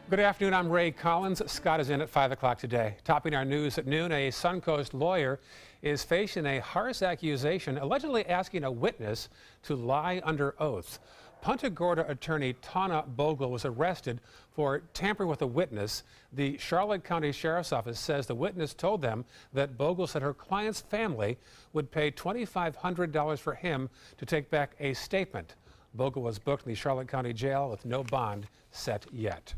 Good afternoon, I'm Ray Collins. Scott is in at 5 o'clock today. Topping our news at noon, a Suncoast lawyer is facing a harsh accusation allegedly asking a witness to lie under oath. Punta Gorda attorney Tana Bogle was arrested for tampering with a witness. The Charlotte County Sheriff's Office says the witness told them that Bogle said her client's family would pay $2,500 for him to take back a statement. Bogle was booked in the Charlotte County Jail with no bond set yet.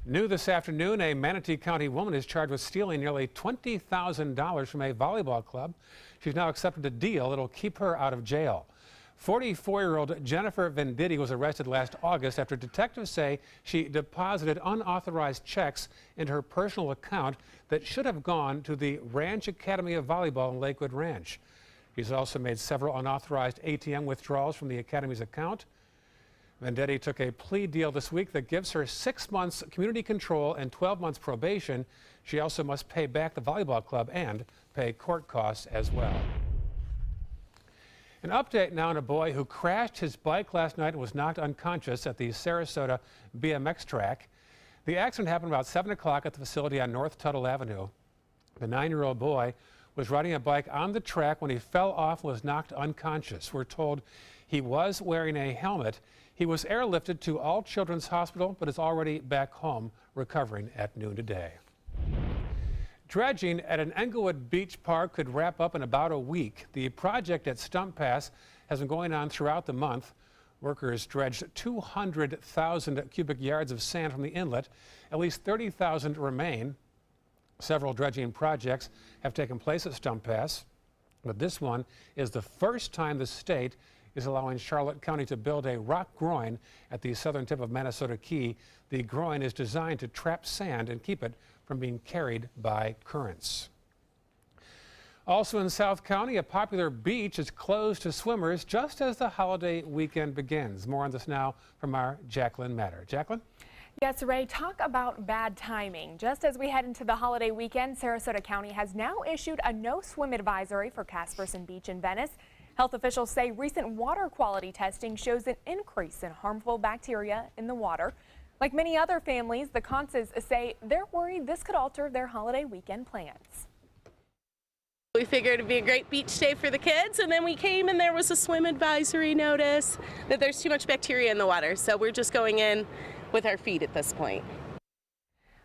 New this afternoon, a Manatee County woman is charged with stealing nearly $20,000 from a volleyball club. She's now accepted a deal that'll keep her out of jail. 44-year-old Jennifer Venditti was arrested last August after detectives say she deposited unauthorized checks into her personal account that should have gone to the Ranch Academy of Volleyball in Lakewood Ranch. She's also made several unauthorized ATM withdrawals from the Academy's account. Venditti took a plea deal this week that gives her 6 months community control and 12 months probation. She also must pay back the volleyball club and pay court costs as well. An update now on a boy who crashed his bike last night and was knocked unconscious at the Sarasota BMX track. The accident happened about 7 o'clock at the facility on North Tuttle Avenue. The 9-year-old boy was riding a bike on the track when he fell off and was knocked unconscious. We're told he was wearing a helmet. He was airlifted to All Children's Hospital, but is already back home recovering at noon today. Dredging at an Englewood Beach park could wrap up in about a week. The project at Stump Pass has been going on throughout the month. Workers dredged 200,000 cubic yards of sand from the inlet. At least 30,000 remain. Several dredging projects have taken place at Stump Pass, but this one is the first time the state is allowing Charlotte County to build a rock groin at the southern tip of Manasota Key. The groin is designed to trap sand and keep it from being carried by currents. Also in South County, a popular beach is closed to swimmers just as the holiday weekend begins. More on this now from our Jacqueline Matter. Jacqueline? Yes, Ray, talk about bad timing. Just as we head into the holiday weekend, Sarasota County has now issued a no swim advisory for Casperson Beach in Venice. Health officials say recent water quality testing shows an increase in harmful bacteria in the water. Like many other families, the Conces say they're worried this could alter their holiday weekend plans. We figured it'd be a great beach day for the kids, and then we came and there was a swim advisory notice that there's too much bacteria in the water, so we're just going in with our feet at this point.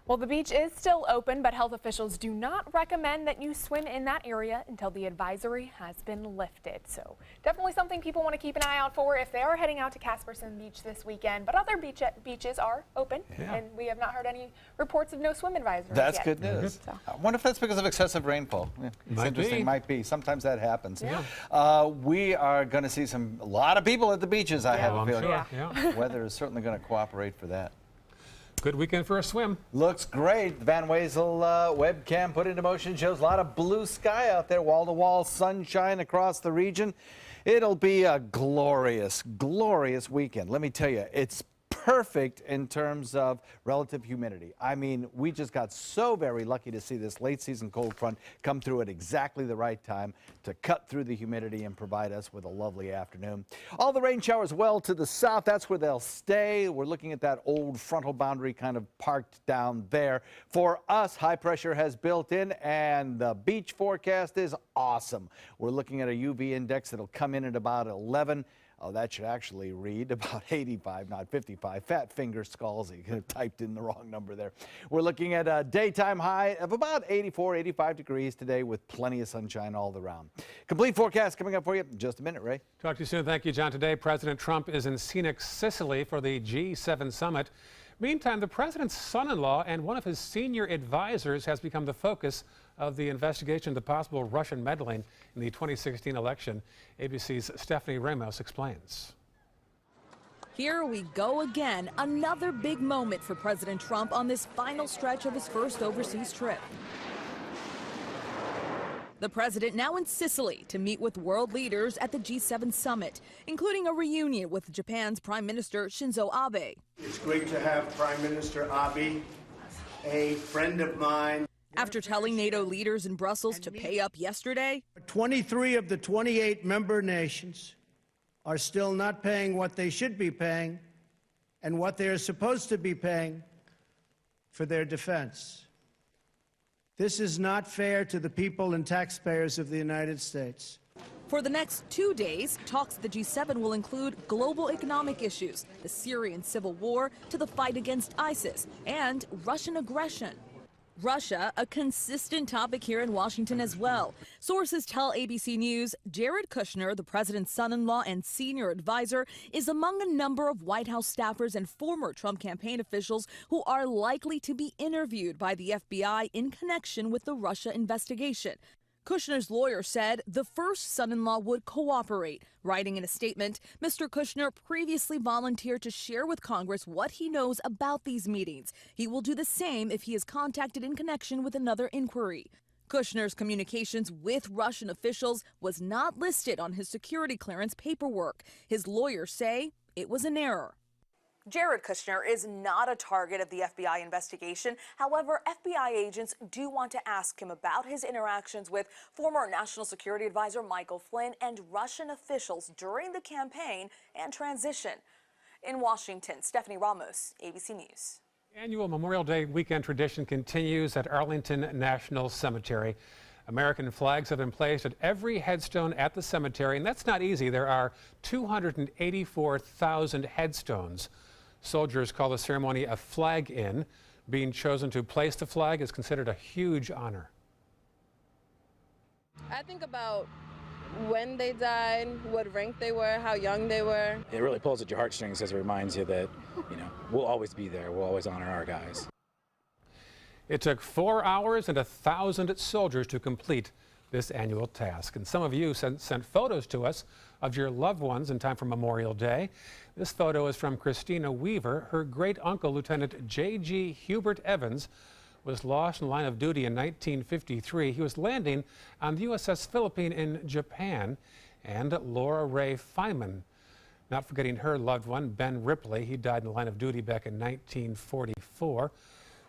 Well, the beach is still open, but health officials do not recommend that you swim in that area until the advisory has been lifted. So definitely something people want to keep an eye out for if they are heading out to Casperson Beach this weekend. But other beaches are open, and we have not heard any reports of no swim advisories That's yet. good news. So. I wonder if that's because of excessive rainfall. Yeah, it's interesting. Be. Might be. Sometimes that happens. Yeah. We are going to see a lot of people at the beaches, I have a feeling. Sure. Yeah. Weather is certainly going to cooperate for that. Good weekend for a swim. Looks great. Van Wezel webcam put into motion shows a lot of blue sky out there, wall-to-wall sunshine across the region. It'll be a glorious, glorious weekend. Let me tell you, it's perfect in terms of relative humidity. I mean, we just got so very lucky to see this late season cold front come through at exactly the right time to cut through the humidity and provide us with a lovely afternoon. All the rain showers well to the south. That's where they'll stay. We're looking at that old frontal boundary kind of parked down there. For us, high pressure has built in and the beach forecast is awesome. We're looking at a UV index that'll come in at about 11. Oh, that should actually read about 85, not 55. Fat finger Scalzi typed in the wrong number there. We're looking at a daytime high of about 84, 85 degrees today with plenty of sunshine all around. Complete forecast coming up for you in just a minute, Ray. Talk to you soon. Thank you, John. Today, President Trump is in scenic Sicily for the G7 summit. Meantime, the president's son-in-law and one of his senior advisors has become the focus of the investigation into possible Russian meddling in the 2016 election. ABC's Stephanie Ramos explains. Here we go again, another big moment for President Trump on this final stretch of his first overseas trip. The president now in Sicily to meet with world leaders at the G7 summit, including a reunion with Japan's Prime Minister Shinzo Abe. It's great to have Prime Minister Abe, a friend of mine. After telling NATO leaders in Brussels to pay up yesterday, 23 of the 28 member nations are still not paying what they should be paying and what they are supposed to be paying for their defense. This is not fair to the people and taxpayers of the United States. For the next 2 days, talks at the G7 will include global economic issues, the Syrian civil war, to the fight against ISIS, and Russian aggression. Russia, a consistent topic here in Washington as well. Sources tell ABC News Jared Kushner, the president's son-in-law and senior advisor, is among a number of White House staffers and former Trump campaign officials who are likely to be interviewed by the FBI in connection with the Russia investigation. Kushner's lawyer said the first son-in-law would cooperate. Writing in a statement, Mr. Kushner previously volunteered to share with Congress what he knows about these meetings. He will do the same if he is contacted in connection with another inquiry. Kushner's communications with Russian officials was not listed on his security clearance paperwork. His lawyers say it was an error. Jared Kushner is not a target of the FBI investigation. However, FBI agents do want to ask him about his interactions with former National Security Advisor Michael Flynn and Russian officials during the campaign and transition. In Washington, Stephanie Ramos, ABC News. Annual Memorial Day weekend tradition continues at Arlington National Cemetery. American flags have been placed at every headstone at the cemetery, and that's not easy. There are 284,000 headstones. Soldiers call the ceremony a flag-in. Being chosen to place the flag is considered a huge honor. I think about when they died, what rank they were, how young they were. It really pulls at your heartstrings because it reminds you that, we'll always be there. We'll always honor our guys. It took 4 hours and 1,000 soldiers to complete this annual task. And some of you sent photos to us of your loved ones in time for Memorial Day. This photo is from Christina Weaver. Her great-uncle, Lieutenant J.G. Hubert Evans, was lost in the line of duty in 1953. He was landing on the USS Philippine in Japan. And Laura Ray Feynman, not forgetting her loved one, Ben Ripley. He died in the line of duty back in 1944.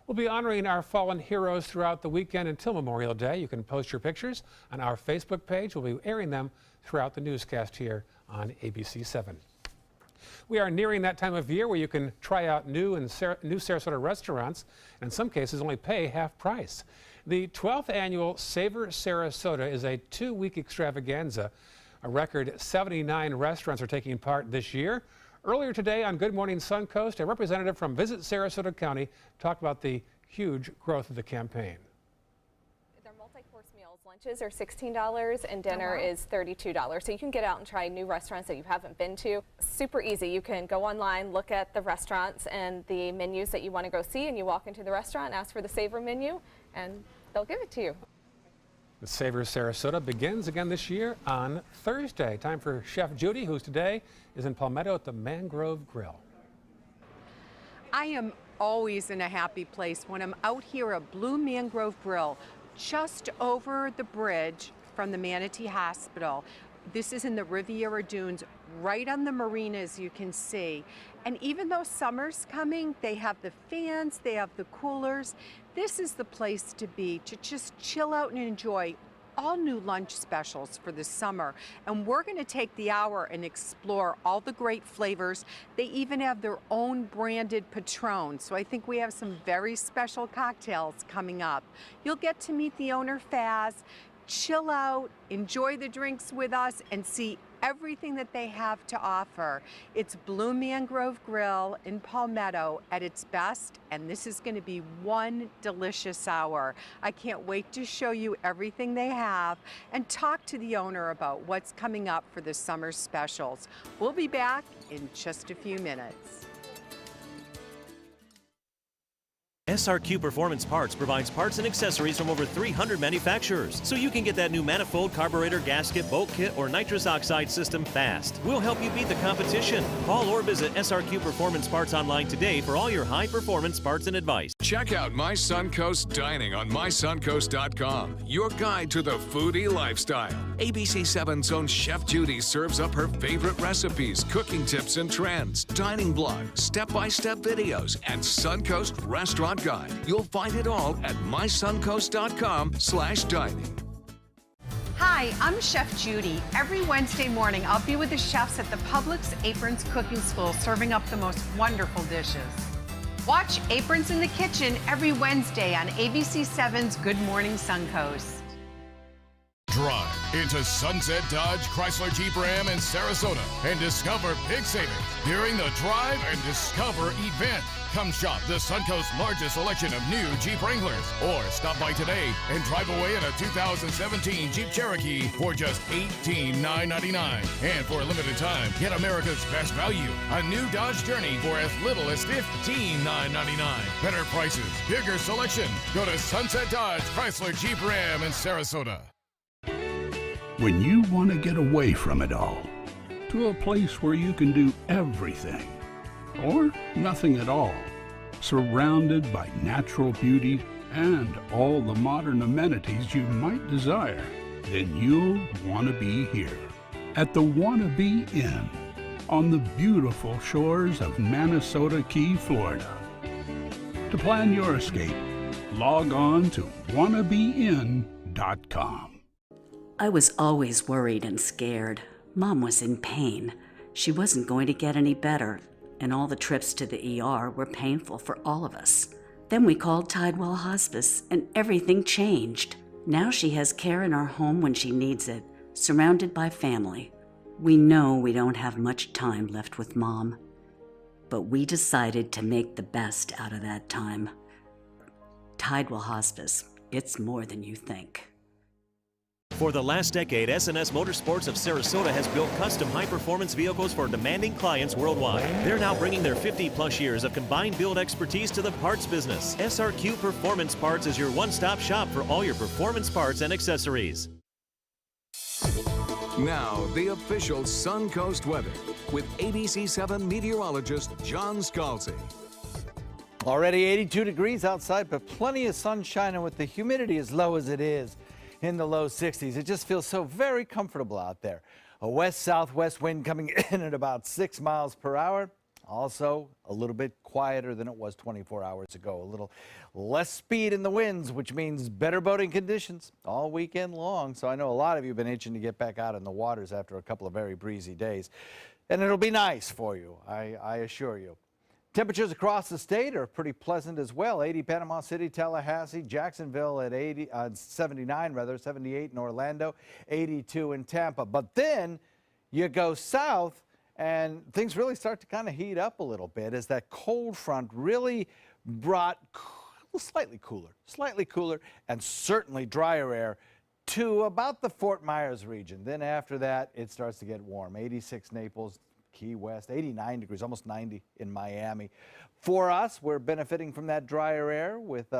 We'll be honoring our fallen heroes throughout the weekend until Memorial Day. You can post your pictures on our Facebook page. We'll be airing them throughout the newscast here on ABC 7. We are nearing that time of year where you can try out new Sarasota restaurants, and in some cases only pay half price. The 12th annual Savor Sarasota is a 2-week extravaganza. A record 79 restaurants are taking part this year. Earlier today on Good Morning Suncoast, a representative from Visit Sarasota County talked about the huge growth of the campaign. Their multi-course meals, lunches are $16 and dinner is $32. So you can get out and try new restaurants that you haven't been to. Super easy. You can go online, look at the restaurants and the menus that you want to go see, and you walk into the restaurant, ask for the Savor menu, and they'll give it to you. The Savor Sarasota begins again this year on Thursday. Time for Chef Judi, who's today is in Palmetto at the Mangrove Grill. I am always in a happy place when I'm out here at Blue Mangrove Grill, just over the bridge from the Manatee Hospital. This is in the Riviera Dunes, right on the marina, as you can see. And even though summer's coming, they have the fans, they have the coolers. This is the place to be, to just chill out and enjoy all new lunch specials for the summer. And we're going to take the hour and explore all the great flavors. They even have their own branded Patron. So I think we have some very special cocktails coming up. You'll get to meet the owner, Faz, chill out, enjoy the drinks with us, and see everything that they have to offer. It's Blue Mangrove Grill in Palmetto at its best, and this is going to be one delicious hour. I can't wait to show you everything they have and talk to the owner about what's coming up for the summer specials. We'll be back in just a few minutes. SRQ Performance Parts provides parts and accessories from over 300 manufacturers, so you can get that new manifold, carburetor, gasket, bolt kit, or nitrous oxide system fast. We'll help you beat the competition. Call or visit SRQ Performance Parts online today for all your high-performance parts and advice. Check out My Suncoast Dining on mysuncoast.com, your guide to the foodie lifestyle. ABC 7's own Chef Judi serves up her favorite recipes, cooking tips and trends, dining blogs, step-by-step videos, and Suncoast Restaurant Guide. You'll find it all at mysuncoast.com/dining. Hi, I'm Chef Judi. Every Wednesday morning, I'll be with the chefs at the Publix Aprons Cooking School serving up the most wonderful dishes. Watch Aprons in the Kitchen every Wednesday on ABC7's Good Morning Suncoast. Drive into Sunset Dodge Chrysler Jeep Ram in Sarasota and discover big savings during the Drive and Discover event. Come shop the Suncoast's largest selection of new Jeep Wranglers, or stop by today and drive away in a 2017 Jeep Cherokee for just $18,999. And for a limited time, get America's best value, a new Dodge Journey for as little as $15,999. Better prices, bigger selection. Go to Sunset Dodge Chrysler Jeep Ram in Sarasota. When you want to get away from it all, to a place where you can do everything, or nothing at all, surrounded by natural beauty and all the modern amenities you might desire, then you'll want to be here at the Wanna Be Inn on the beautiful shores of Manasota Key, Florida. To plan your escape, log on to wannabeinn.com. I was always worried and scared. Mom was in pain. She wasn't going to get any better, and all the trips to the ER were painful for all of us. Then we called Tidewell Hospice, and everything changed. Now she has care in our home when she needs it, surrounded by family. We know we don't have much time left with Mom, but we decided to make the best out of that time. Tidewell Hospice, it's more than you think. For the last decade, S&S Motorsports of Sarasota has built custom high-performance vehicles for demanding clients worldwide. They're now bringing their 50-plus years of combined build expertise to the parts business. SRQ Performance Parts is your one-stop shop for all your performance parts and accessories. Now, the official Suncoast weather with ABC7 meteorologist John Scalzi. Already 82 degrees outside, but plenty of sunshine, and with the humidity as low as it is, in the low 60s. It just feels so very comfortable out there. A west-southwest wind coming in at about 6 miles per hour. Also, a little bit quieter than it was 24 hours ago. A little less speed in the winds, which means better boating conditions all weekend long. So I know a lot of you have been itching to get back out in the waters after a couple of very breezy days. And it'll be nice for you, I assure you. Temperatures across the state are pretty pleasant as well. 80 Panama City, Tallahassee, Jacksonville at 79 rather, 78 in Orlando, 82 in Tampa. But then you go south and things really start to kind of heat up a little bit as that cold front really brought slightly cooler and certainly drier air to about the Fort Myers region. Then after that, it starts to get warm. 86 Naples, Key West, 89 degrees, almost 90 in Miami. For us, we're benefiting from that drier air with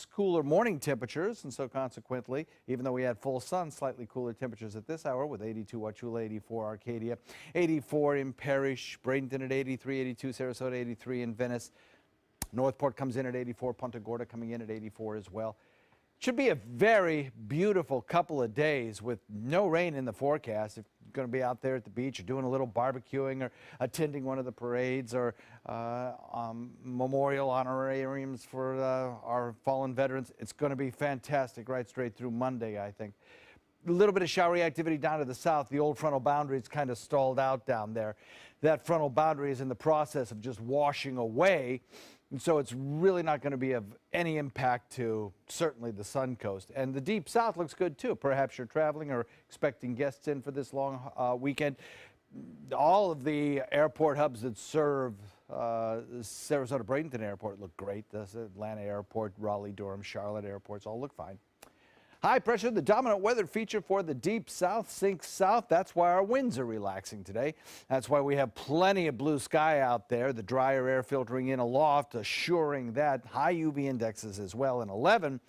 cooler morning temperatures, and so consequently, even though we had full sun, slightly cooler temperatures at this hour with 82 Wauchula, 84 Arcadia, 84 in Parrish, Bradenton at 83, 82 Sarasota, 83 in Venice. Northport comes in at 84, Punta Gorda coming in at 84 as well. Should be a very beautiful couple of days with no rain in the forecast. If you're going to be out there at the beach or doing a little barbecuing or attending one of the parades or memorial honorariums for our fallen veterans, it's going to be fantastic right straight through Monday, I think. A little bit of showery activity down to the south. The old frontal boundary is kind of stalled out down there. That frontal boundary is in the process of just washing away. And so it's really not going to be of any impact to certainly the Suncoast. And the deep south looks good too. Perhaps you're traveling or expecting guests in for this long weekend. All of the airport hubs that serve Sarasota Bradenton Airport look great. The Atlanta Airport, Raleigh, Durham, Charlotte airports all look fine. High pressure, the dominant weather feature for the deep south, sinks south. That's why our winds are relaxing today. That's why we have plenty of blue sky out there. The drier air filtering in aloft, assuring that high UV indexes as well in 11,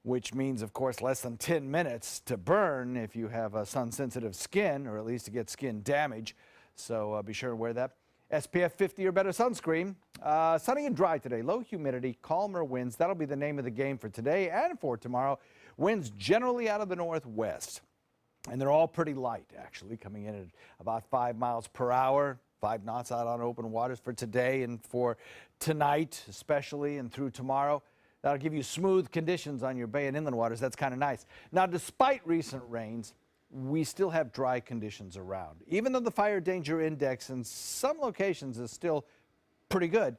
which means, of course, less than 10 minutes to burn if you have a sun-sensitive skin, or at least to get skin damage. So be sure to wear that. SPF 50 or better sunscreen. Sunny and dry today. Low humidity, calmer winds. That'll be the name of the game for today and for tomorrow. Winds generally out of the northwest. And they're all pretty light, actually, coming in at about 5 miles per hour. 5 knots out on open waters for today and for tonight, especially, and through tomorrow. That'll give you smooth conditions on your bay and inland waters. That's kind of nice. Now, despite recent rains, we still have dry conditions around. Even though the fire danger index in some locations is still pretty good,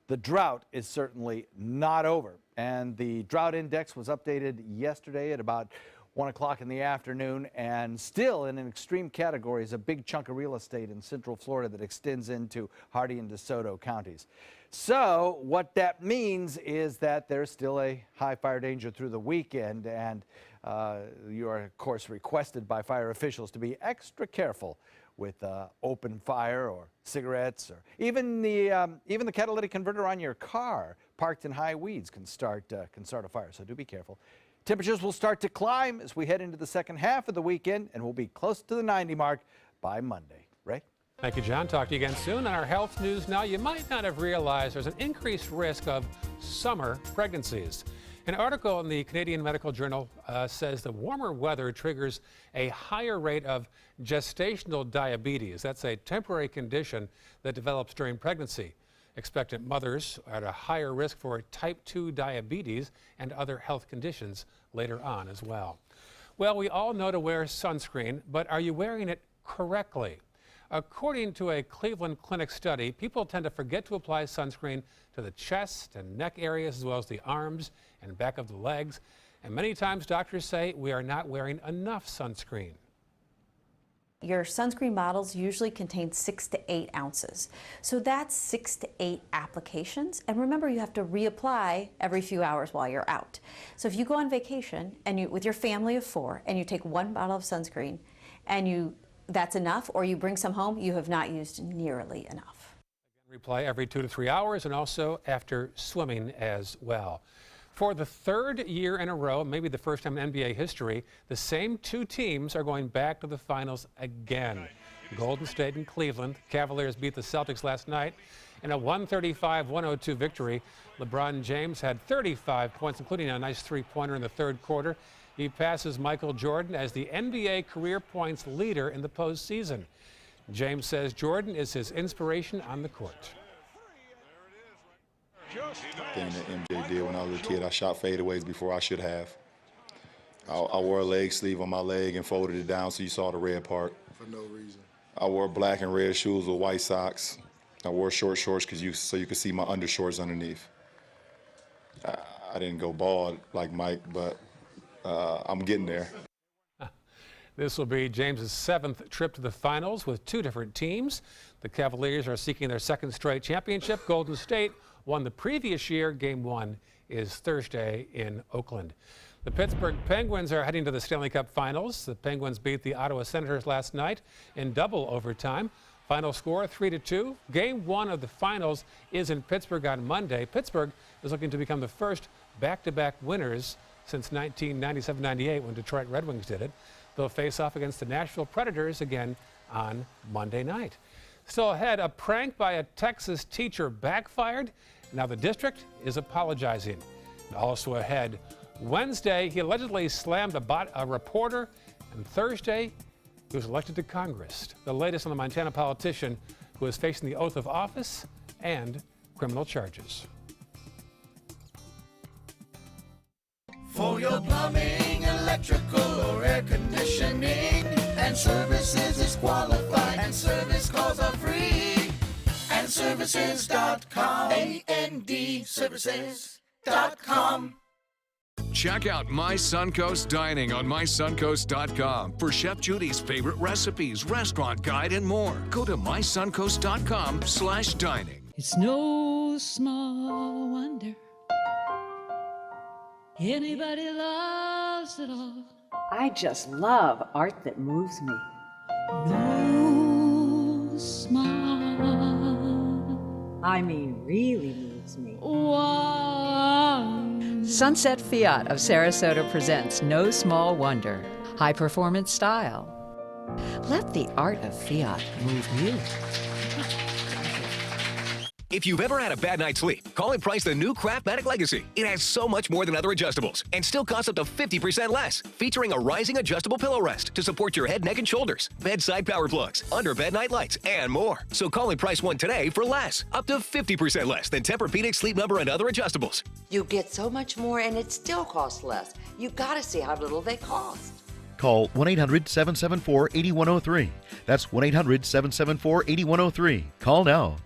the drought is certainly not over. And the drought index was updated yesterday at about 1 o'clock in the afternoon, and still in an extreme category is a big chunk of real estate in central Florida that extends into Hardee and DeSoto counties. So what that means is that there's still a high fire danger through the weekend, and you are, of course, requested by fire officials to be extra careful with open fire or cigarettes, or even the catalytic converter on your car parked in high weeds can start a fire. So do be careful. Temperatures will start to climb as we head into the second half of the weekend, and we'll be close to the 90 mark by Monday. Ray? Thank you, John. Talk to you again soon. On our health news now, you might not have realized there's an increased risk of summer pregnancies. An article in the Canadian Medical Journal says the warmer weather triggers a higher rate of gestational diabetes. That's a temporary condition that develops during pregnancy. Expectant mothers are at a higher risk for type 2 diabetes and other health conditions later on as well. Well, we all know to wear sunscreen, but are you wearing it correctly? According to a Cleveland Clinic study, people tend to forget to apply sunscreen to the chest and neck areas as well as the arms and back of the legs. And many times doctors say we are not wearing enough sunscreen. Your sunscreen bottles usually contain 6 to 8 ounces. So that's 6 to 8 applications. And remember, you have to reapply every few hours while you're out. So if you go on vacation and with your family of 4 and you take 1 bottle of sunscreen and that's enough, or you bring some home, you have not used nearly enough. Reapply every 2 to 3 hours and also after swimming as well. For the 3rd year in a row, maybe the first time in NBA history, the same 2 teams are going back to the finals again. Golden State and Cleveland. Cavaliers beat the Celtics last night in a 135-102 victory. LeBron James had 35 points, including a nice three-pointer in the 3rd quarter. He passes Michael Jordan as the NBA career points leader in the postseason. James says Jordan is his inspiration on the court. Thing that MJ did when I was a kid, I shot fadeaways before I should have. I wore a leg sleeve on my leg and folded it down so you saw the red part. For no reason. I wore black and red shoes with white socks. I wore short shorts so you could see my undershorts underneath. I didn't go bald like Mike, but I'm getting there. This will be James's 7th trip to the finals with 2 different teams. The Cavaliers are seeking their 2nd straight championship. Golden State won the previous year. Game 1 is Thursday in Oakland. The Pittsburgh Penguins are heading to the Stanley Cup Finals. The Penguins beat the Ottawa Senators last night in double overtime. Final score 3-2. Game 1 of the finals is in Pittsburgh on Monday. Pittsburgh is looking to become the first back-to-back winners since 1997-98 when Detroit Red Wings did it. They'll face off against the Nashville Predators again on Monday night. Still ahead, a prank by a Texas teacher backfired. Now the district is apologizing. And also ahead, Wednesday, he allegedly slammed a reporter, and Thursday, he was elected to Congress. The latest on the Montana politician who is facing the oath of office and criminal charges. For your plumbing, electrical, or air conditioning, and services is qualified, and service calls are free. And services.com, AND services.com. Check out My Suncoast Dining on mysuncoast.com for Chef Judy's favorite recipes, restaurant guide, and more. Go to mysuncoast.com/dining. It's no small wonder anybody loves it all. I just love art that moves me. No small, I mean really moves me. One. Sunset Fiat of Sarasota presents No Small Wonder. High performance style. Let the art of Fiat move you. If you've ever had a bad night's sleep, call and price the new Craftmatic Legacy. It has so much more than other adjustables and still costs up to 50% less. Featuring a rising adjustable pillow rest to support your head, neck, and shoulders, bedside power plugs, under-bed night lights, and more. So call and price one today for less, up to 50% less than Tempur-Pedic, Sleep Number, and other adjustables. You get so much more and it still costs less. You gotta see how little they cost. Call 1-800-774-8103. That's 1-800-774-8103. Call now.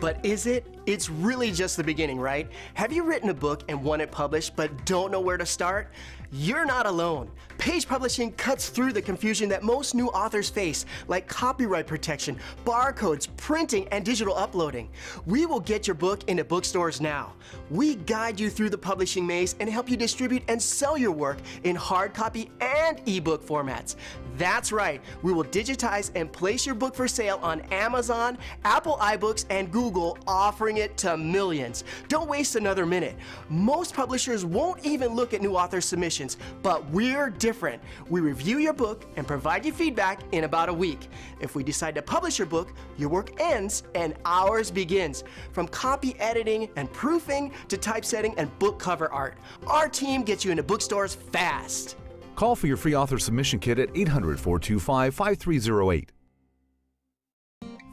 But is it? It's really just the beginning, right? Have you written a book and want it published but don't know where to start? You're not alone. Page Publishing cuts through the confusion that most new authors face, like copyright protection, barcodes, printing, and digital uploading. We will get your book into bookstores now. We guide you through the publishing maze and help you distribute and sell your work in hard copy and ebook formats. That's right, we will digitize and place your book for sale on Amazon, Apple iBooks, and Google, offering it to millions. Don't waste another minute. Most publishers won't even look at new author submissions, but we're different. We review your book and provide you feedback in about a week. If we decide to publish your book, your work ends and ours begins. From copy editing and proofing to typesetting and book cover art, our team gets you into bookstores fast. Call for your free author submission kit at 800-425-5308.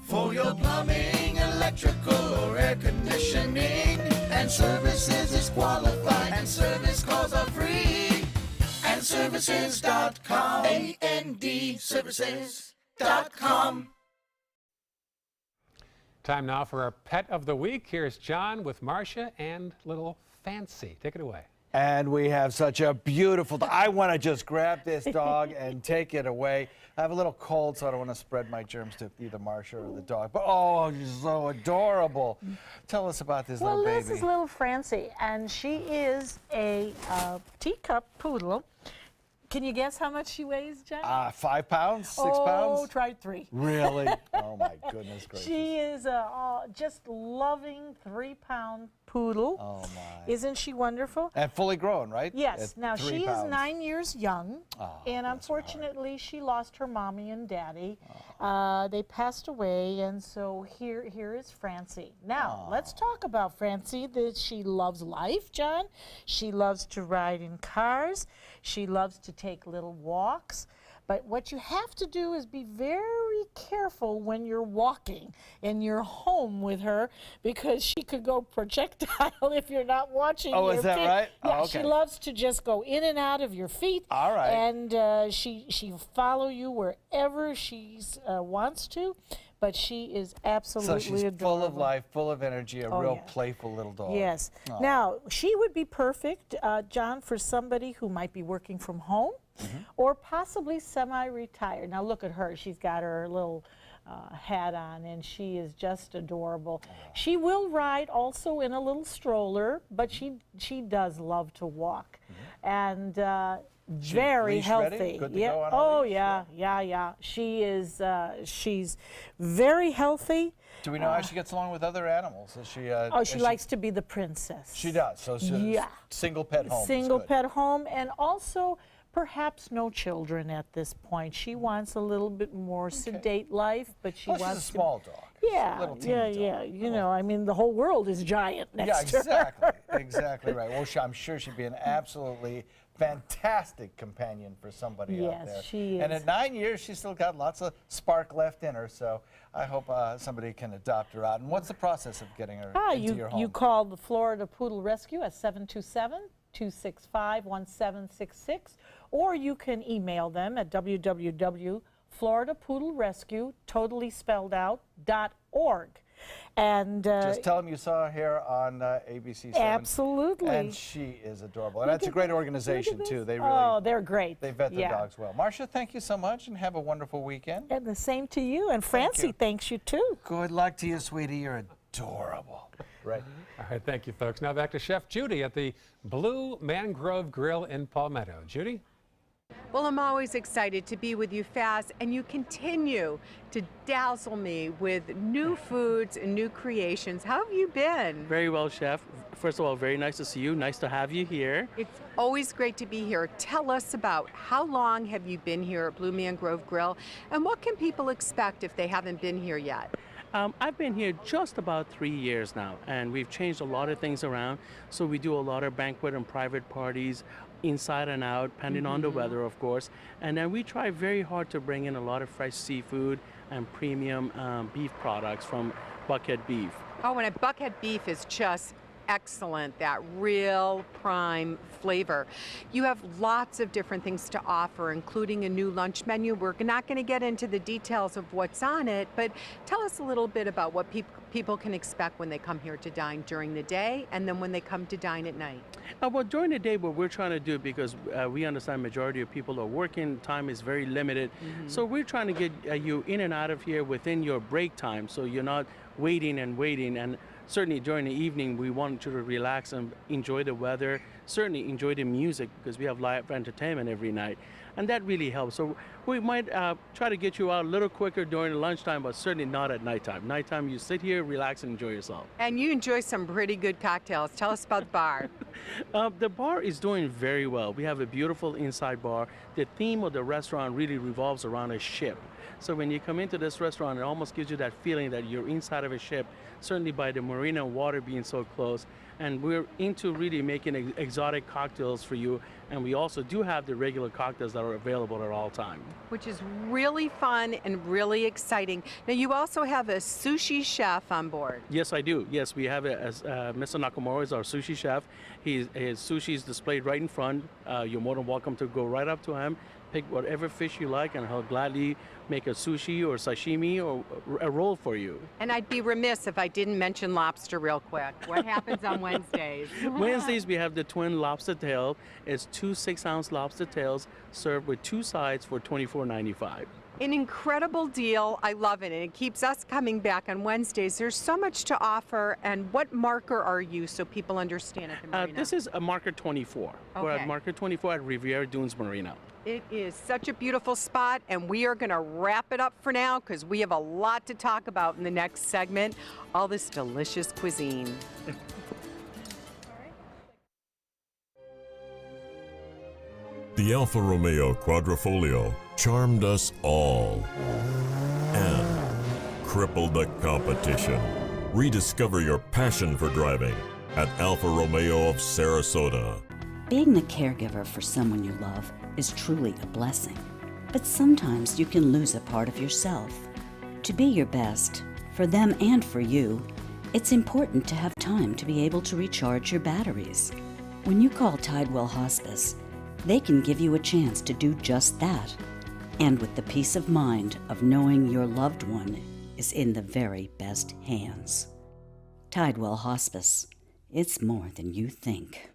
For your plumbing, electrical, or air conditioning, and services is qualified, and service calls are free. And services.com, A-N-D, services.com. Time now for our pet of the week. Here's John with Marcia and little Fancy. Take it away. And we have such a beautiful dog. I want to just grab this dog and take it away. I have a little cold, so I don't want to spread my germs to either Marcia or the dog. But oh, she's so adorable. Tell us about this little baby. Well, this is little Francie, and she is a teacup poodle. Can you guess how much she weighs, John? 5 pounds, 6 pounds? Oh, try 3. Really? Oh my goodness gracious. She is a just loving 3-pound poodle. Oh my. Isn't she wonderful? And fully grown, right? Yes. At Now 3 she pounds. is 9 years young, Oh, and unfortunately she lost her mommy and daddy. They passed away, and so here is Francie. Now let's talk about Francie. That she loves life, John. She loves to ride in cars. She loves to take little walks. But what you have to do is be very careful when you're walking in your home with her, because she could go projectile if you're not watching your feet. Oh, is that right? Yeah, Oh, okay. she loves to just go in and out of your feet. All right. And she follow you wherever she wants to. But she is absolutely So she's adorable. full of life, full of energy, a real yeah. playful little dog. Yes. Aw. Now, she would be perfect, John, for somebody who might be working from home or possibly semi-retired. Now, look at her. She's got her little hat on, and she is just adorable. She will ride also in a little stroller, but she does love to walk. And very leash healthy. ready? Good to Yeah. go on a Oh leash? yeah. She is. She's very healthy. Do we know how she gets along with other animals? Is she? She likes to be the princess. She does. So she's single pet home. is Single good. pet home, and also perhaps no children at this point. She wants a little bit more sedate life, but she Plus wants she's a small dog. Yeah, Little teeny yeah. You know, I mean, the whole world is giant next to her. Exactly right. Well, I'm sure she'd be an absolutely fantastic companion for somebody out there. Yes, she And is. at 9 years, she's still got lots of spark left in her. So I hope somebody can adopt her out. And what's the process of getting her into your home? You call the Florida Poodle Rescue at 727-265-1766, or you can email them at www.floridapoodlerescue, totally spelled out, .org. And just tell them you saw her here on ABC7. Absolutely. And she is adorable. And that's a great organization, too. They really, oh, they're great. They vet their dogs well. Marcia, thank you so much, and have a wonderful weekend. And the same to you. And Francie thanks you, too. Good luck to you, sweetie. You're adorable. Right. All right, thank you, folks. Now back to Chef Judi at the Blue Mangrove Grill in Palmetto. Judi? Well, I'm always excited to be with you fast, and you continue to dazzle me with new foods and new creations. How have you been? Very well, Chef. First of all, very nice to see you. Nice to have you here. It's always great to be here. Tell us about how long have you been here at Blue Mangrove Grill, and what can people expect if they haven't been here yet? I've been here just about 3 years now, and we've changed a lot of things around. So we do a lot of banquet and private parties, inside and out, depending on the weather, of course. And then we try very hard to bring in a lot of fresh seafood and premium beef products from Buckhead Beef. Oh, and a Buckhead Beef is just excellent, that real prime flavor. You have lots of different things to offer, including a new lunch menu. We're not going to get into the details of what's on it, but tell us a little bit about what people can expect when they come here to dine during the day and then when they come to dine at night. Well, during the day, what we're trying to do, because we understand majority of people are working, time is very limited, so we're trying to get you in and out of here within your break time, so you're not waiting. And certainly during the evening, we want you to relax and enjoy the weather, certainly enjoy the music, because we have live entertainment every night, and that really helps. So we might try to get you out a little quicker during lunchtime, but certainly not at nighttime. Nighttime, you sit here, relax, and enjoy yourself. And you enjoy some pretty good cocktails. Tell us about the bar. The bar is doing very well. We have a beautiful inside bar. The theme of the restaurant really revolves around a ship. So when you come into this restaurant, it almost gives you that feeling that you're inside of a ship, certainly by the marina water being so close. And we're into really making exotic cocktails for you. And we also do have the regular cocktails that are available at all times. Which is really fun and really exciting. Now, you also have a sushi chef on board. Yes, I do. Yes, we have Mr. Nakamura is our sushi chef. His sushi is displayed right in front. You're more than welcome to go right up to him, pick whatever fish you like, and he'll gladly make a sushi or sashimi or a roll for you. And I'd be remiss if I didn't mention lobster real quick. What happens on Wednesdays? Wednesdays, we have the twin lobster tail. It's 2 6-ounce lobster tails served with 2 sides for $24.95. An incredible deal. I love it, and it keeps us coming back on Wednesdays. There's so much to offer. And what marker are you, so people understand at the marina? This is a marker 24. Okay. We're at marker 24 at Riviera Dunes Marina. It is such a beautiful spot, and we are going to wrap it up for now because we have a lot to talk about in the next segment. All this delicious cuisine. The Alfa Romeo Quadrifoglio charmed us all and crippled the competition. Rediscover your passion for driving at Alfa Romeo of Sarasota. Being the caregiver for someone you love is truly a blessing. But sometimes you can lose a part of yourself. To be your best, for them and for you, it's important to have time to be able to recharge your batteries. When you call Tidewell Hospice, they can give you a chance to do just that, and with the peace of mind of knowing your loved one is in the very best hands. Tidewell Hospice. It's more than you think.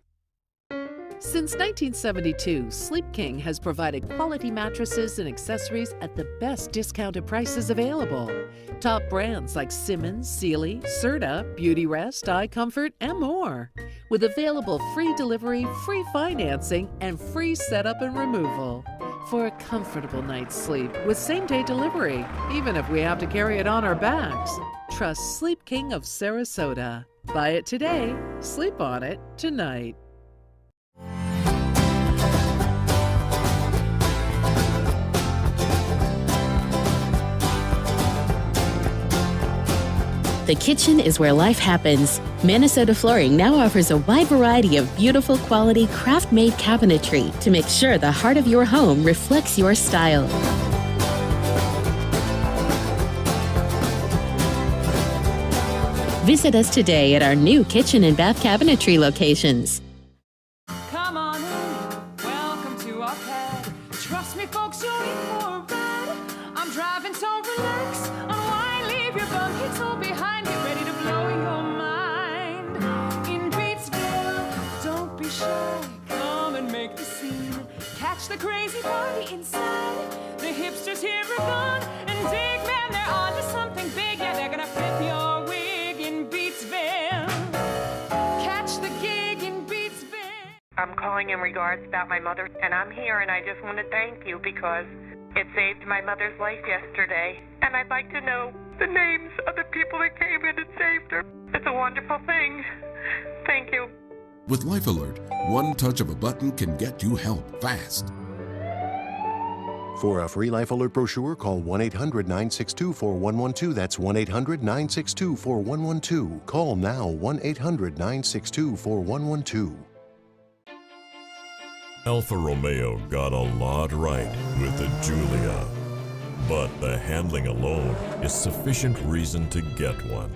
Since 1972, Sleep King has provided quality mattresses and accessories at the best discounted prices available. Top brands like Simmons, Sealy, Serta, Beauty Rest, Eye Comfort, and more. With available free delivery, free financing, and free setup and removal. For a comfortable night's sleep with same-day delivery, even if we have to carry it on our backs. Trust Sleep King of Sarasota. Buy it today, sleep on it tonight. The kitchen is where life happens. Minnesota Flooring now offers a wide variety of beautiful quality craft-made cabinetry to make sure the heart of your home reflects your style. Visit us today at our new kitchen and bath cabinetry locations. Come on in, welcome to our pad. Trust me, folks, you're in for a ride. I'm driving, so relax. Unwind, leave your bum hits all behind. Get ready to blow your mind. In Beatsville, don't be shy. Come and make the scene. Catch the crazy party inside. The hipsters here are gone and dig, man, they're on to something big. Yeah, they're gonna flip your wig in Beatsville. Catch the gig in Beatsville. I'm calling in regards about my mother, and I'm here, and I just want to thank you because it saved my mother's life yesterday. And I'd like to know the names of the people that came in and saved her. It's a wonderful thing. Thank you. With Life Alert, one touch of a button can get you help fast. For a free Life Alert brochure, call 1-800-962-4112. That's 1-800-962-4112. Call now, 1-800-962-4112. Alfa Romeo got a lot right with the Giulia, but the handling alone is sufficient reason to get one.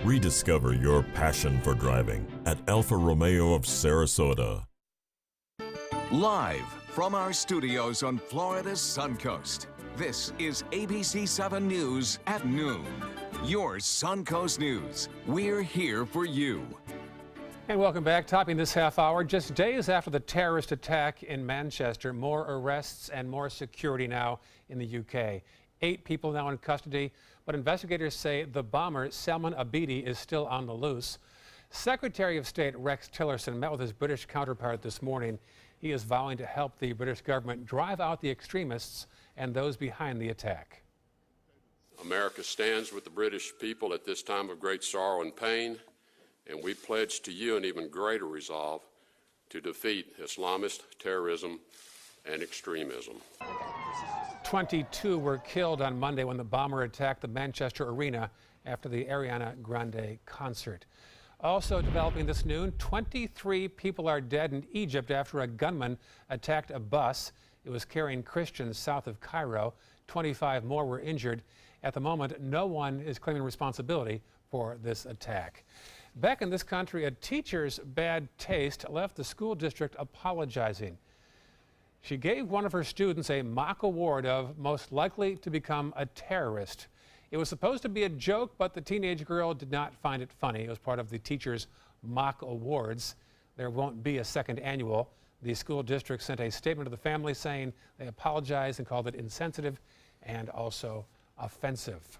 Rediscover your passion for driving at Alfa Romeo of Sarasota. Live from our studios on Florida's Suncoast, this is ABC 7 News at noon. Your Suncoast News. We're here for you. And welcome back. Topping this half hour, just days after the terrorist attack in Manchester, more arrests and more security now in the UK. 8 people now in custody, but investigators say the bomber, Salman Abedi, is still on the loose. Secretary of State Rex Tillerson met with his British counterpart this morning. He is vowing to help the British government drive out the extremists and those behind the attack. America stands with the British people at this time of great sorrow and pain, and we pledge to you an even greater resolve to defeat Islamist terrorism and extremism. 22 were killed on Monday when the bomber attacked the Manchester Arena after the Ariana Grande concert. Also developing this noon, 23 people are dead in Egypt after a gunman attacked a bus. It was carrying Christians south of Cairo. 25 more were injured. At the moment, no one is claiming responsibility for this attack. Back in this country, a teacher's bad taste left the school district apologizing. She gave one of her students a mock award of most likely to become a terrorist. It was supposed to be a joke, but the teenage girl did not find it funny. It was part of the teacher's mock awards. There won't be a second annual. The school district sent a statement to the family saying they apologized and called it insensitive and also offensive.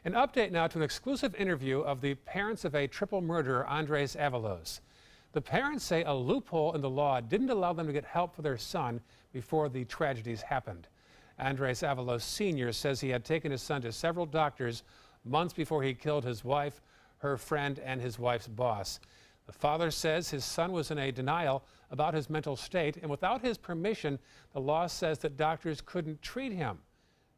An update now to an exclusive interview of the parents of a triple murderer, Andres Avalos. The parents say a loophole in the law didn't allow them to get help for their son before the tragedies happened. Andres Avalos Sr. says he had taken his son to several doctors months before he killed his wife, her friend, and his wife's boss. The father says his son was in a denial about his mental state, and without his permission, the law says that doctors couldn't treat him.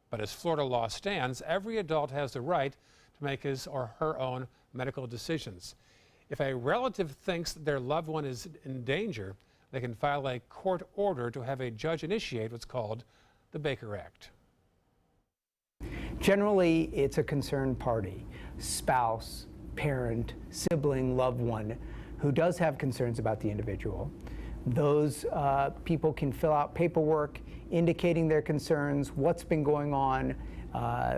But as Florida law stands, every adult has the right to make his or her own medical decisions. If a relative thinks that their loved one is in danger, they can file a court order to have a judge initiate what's called the Baker Act. Generally, it's a concerned party, spouse, parent, sibling, loved one, who does have concerns about the individual. Those people can fill out paperwork indicating their concerns, what's been going on,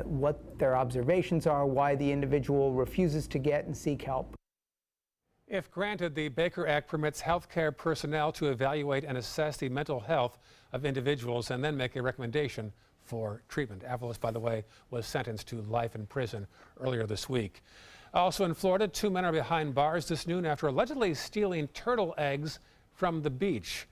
what their observations are, why the individual refuses to get and seek help. If granted, the Baker Act permits healthcare personnel to evaluate and assess the mental health of individuals and then make a recommendation for treatment. Avalos, by the way, was sentenced to life in prison earlier this week. Also in Florida, 2 men are behind bars this noon after allegedly stealing turtle eggs from the beach.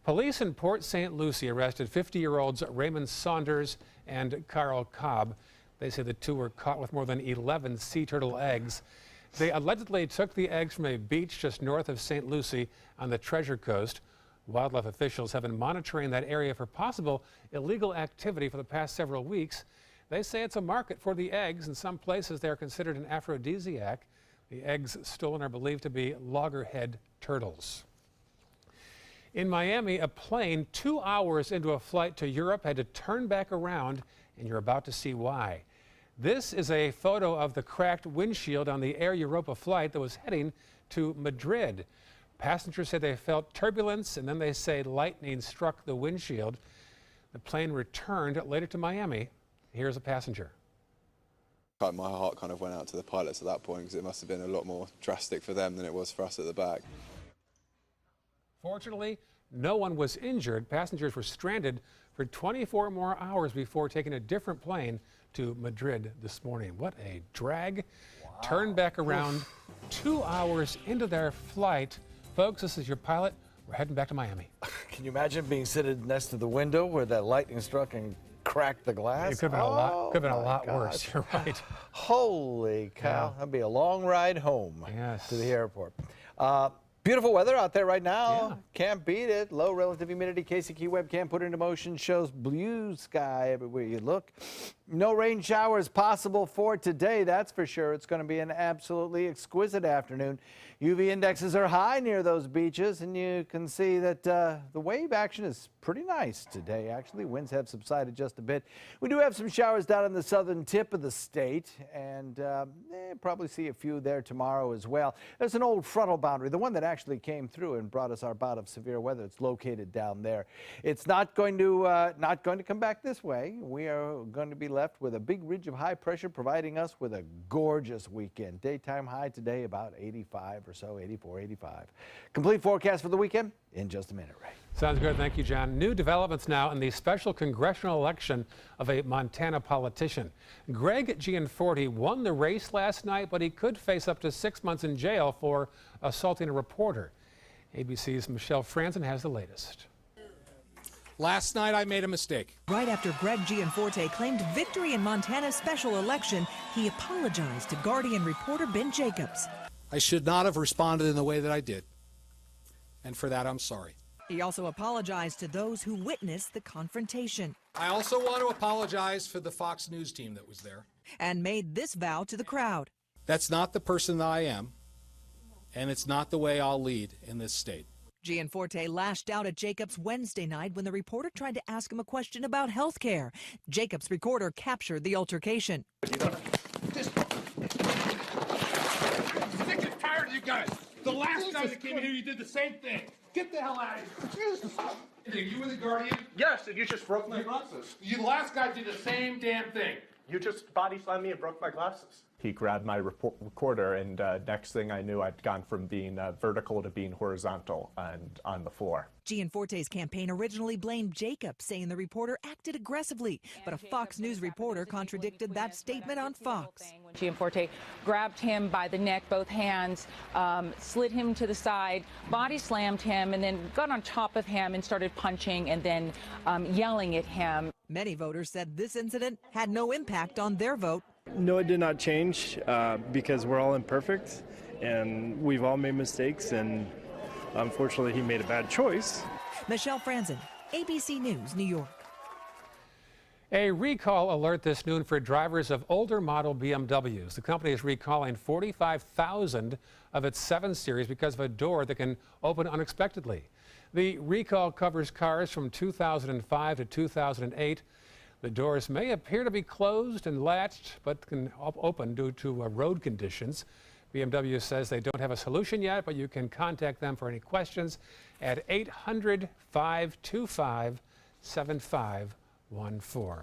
Police in Port St. Lucie arrested 50-year-olds Raymond Saunders and Carl Cobb. They say the two were caught with more than 11 sea turtle eggs. They allegedly took the eggs from a beach just north of St. Lucie on the Treasure Coast. Wildlife officials have been monitoring that area for possible illegal activity for the past several weeks. They say it's a market for the eggs. In some places, they are considered an aphrodisiac. The eggs stolen are believed to be loggerhead turtles. In Miami, a plane 2 hours into a flight to Europe had to turn back around, and you're about to see why. This is a photo of the cracked windshield on the Air Europa flight that was heading to Madrid. Passengers said they felt turbulence, and then they say lightning struck the windshield. The plane returned later to Miami. Here's a passenger. My heart kind of went out to the pilots at that point because it must have been a lot more drastic for them than it was for us at the back. Fortunately, no one was injured. Passengers were stranded for 24 more hours before taking a different plane to Madrid this morning. What a drag. Wow. Turn back around 2 hours into their flight. Folks, this is your pilot. We're heading back to Miami. Can you imagine being seated next to the window where that lightning struck and cracked the glass? It could have been a lot worse. You're right. Holy cow. Yeah. That'd be a long ride home Yes. to the airport. Beautiful weather out there right now. Yeah. Can't beat it. Low relative humidity. KCQ webcam put into motion shows blue sky everywhere you look. No rain showers possible for today, that's for sure. It's going to be an absolutely exquisite afternoon. UV indexes are high near those beaches, and you can see that the wave action is pretty nice today, actually. Winds have subsided just a bit. We do have some showers down in the southern tip of the state, and probably see a few there tomorrow as well. There's an old frontal boundary, the one that actually came through and brought us our bout of severe weather. It's located down there. It's not going to come back this way. We are going to be left with a big ridge of high pressure providing us with a gorgeous weekend. Daytime high today about 85 or so, 84, 85. Complete forecast for the weekend in just a minute, Ray. Sounds good. Thank you, John. New developments now in the special congressional election of a Montana politician. Greg Gianforte won the race last night, but he could face up to 6 months in jail for assaulting a reporter. ABC's Michelle Franzen has the latest. Last night I made a mistake. Right after Greg Gianforte claimed victory in Montana's special election, he apologized to Guardian reporter Ben Jacobs. I should not have responded in the way that I did, and for that I'm sorry. He also apologized to those who witnessed the confrontation. I also want to apologize for the Fox News team that was there. And made this vow to the crowd. That's not the person that I am, and it's not the way I'll lead in this state. Gianforte lashed out at Jacobs Wednesday night when the reporter tried to ask him a question about health care. Jacobs' recorder captured the altercation. Sick and tired of you guys. The last time that came in here, you did the same thing. Get the hell out of here. You were the Guardian? Yes, and you just broke my glasses. The last guy did the same damn thing. You just body slammed me and broke my glasses. He grabbed my recorder, and next thing I knew, I'd gone from being vertical to being horizontal and on the floor. Gianforte's campaign originally blamed Jacobs, saying the reporter acted aggressively, but a Fox News reporter contradicted that statement on Fox. Gianforte grabbed him by the neck, both hands, slid him to the side, body slammed him, and then got on top of him and started punching and then yelling at him. Many voters said this incident had no impact on their vote. No, it did not change because we're all imperfect and we've all made mistakes, and unfortunately he made a bad choice. Michelle Franzen, ABC News, New York. A recall alert this noon for drivers of older model BMWs. The company is recalling 45,000 of its 7 Series because of a door that can open unexpectedly. The recall covers cars from 2005 to 2008. The doors may appear to be closed and latched, but can open due to road conditions. BMW says they don't have a solution yet, but you can contact them for any questions at 800-525-7514.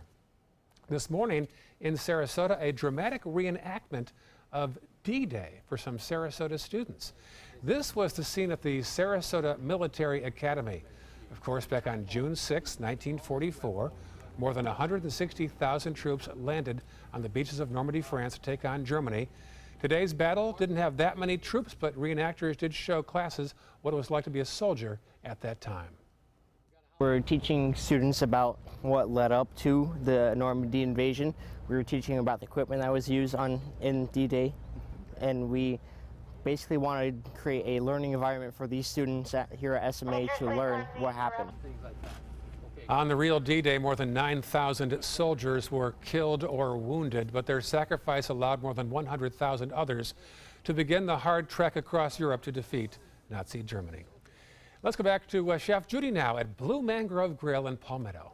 This morning in Sarasota, a dramatic reenactment of D-Day for some Sarasota students. This was the scene at the Sarasota Military Academy. Of course, back on June 6, 1944, more than 160,000 troops landed on the beaches of Normandy, France to take on Germany. Today's battle didn't have that many troops, but reenactors did show classes what it was like to be a soldier at that time. We're teaching students about what led up to the Normandy invasion. We were teaching about the equipment that was used in D-Day, and we basically wanted to create a learning environment for these students here at SMA to learn what happened. On the real D-Day, more than 9,000 soldiers were killed or wounded, but their sacrifice allowed more than 100,000 others to begin the hard trek across Europe to defeat Nazi Germany. Let's go back to Chef Judi now at Blue Mangrove Grill in Palmetto.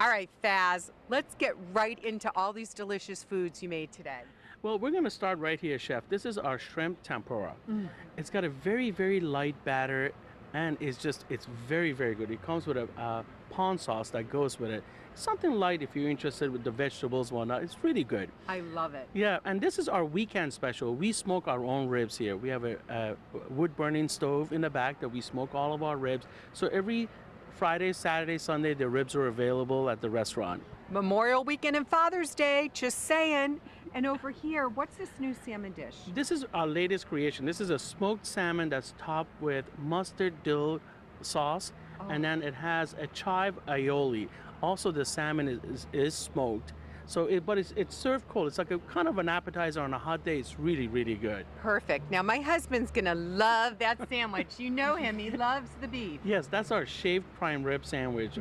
All right, Faz, let's get right into all these delicious foods you made today. Well, we're going to start right here, Chef. This is our shrimp tempura. It's got a very, very light batter, and it's very, very good. It comes with a pond sauce that goes with it. Something light if you're interested with the vegetables and whatnot. It's really good. I love it. Yeah, and this is our weekend special. We smoke our own ribs here. We have a wood-burning stove in the back that we smoke all of our ribs. So every Friday, Saturday, Sunday, the ribs are available at the restaurant. Memorial Weekend and Father's Day, just saying. And over here, what's this new salmon dish? This is our latest creation. This is a smoked salmon that's topped with mustard dill sauce, and then it has a chive aioli. Also, the salmon is smoked, so but it's served cold. It's like a kind of an appetizer on a hot day. It's really, really good. Perfect. Now, my husband's gonna love that sandwich. You know him, he loves the beef. Yes, that's our shaved prime rib sandwich.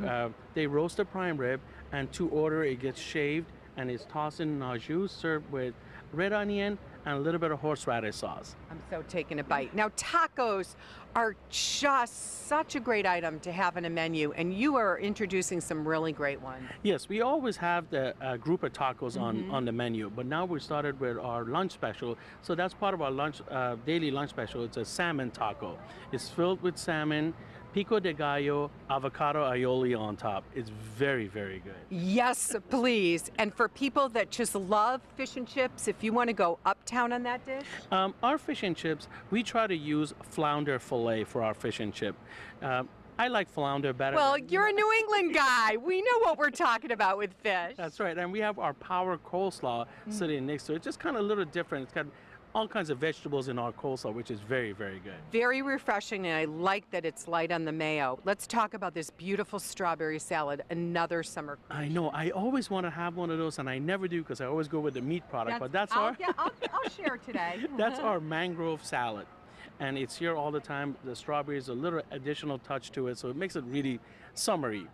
They roast a prime rib, and to order it gets shaved and it's tossed in au jus, served with red onion and a little bit of horseradish sauce. I'm so taking a bite. Now, tacos are just such a great item to have in a menu, and you are introducing some really great ones. Yes, we always have the group of tacos on the menu, but now we started with our lunch special. So that's part of our lunch daily lunch special. It's a salmon taco. It's filled with salmon, pico de gallo, avocado aioli on top. It's very, very good. Yes, please. And for people that just love fish and chips, if you want to go uptown on that dish? Our fish and chips, we try to use flounder fillet for our fish and chip. I like flounder better. Well, you're a New England guy. We know what we're talking about with fish. That's right. And we have our power coleslaw sitting next to it. Just kind of a little different. It's got all kinds of vegetables in our coleslaw, which is very, very good. Very refreshing, and I like that it's light on the mayo. Let's talk about this beautiful strawberry salad, another summer cruise. I know. I always want to have one of those, and I never do because I always go with the meat product. I'll share today. That's our mangrove salad. And it's here all the time. The strawberry is a little additional touch to it, so it makes it really summery.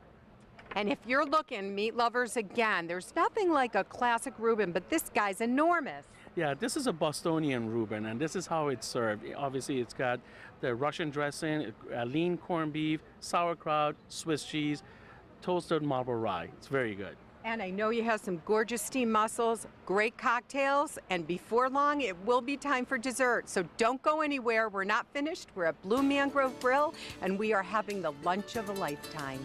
And if you're looking, meat lovers, again, there's nothing like a classic Reuben, but this guy's enormous. Yeah, this is a Bostonian Reuben, and this is how it's served. Obviously, it's got the Russian dressing, lean corned beef, sauerkraut, Swiss cheese, toasted marble rye. It's very good. And I know you have some gorgeous steamed mussels, great cocktails, and before long, it will be time for dessert. So don't go anywhere. We're not finished. We're at Blue Mangrove Grill, and we are having the lunch of a lifetime.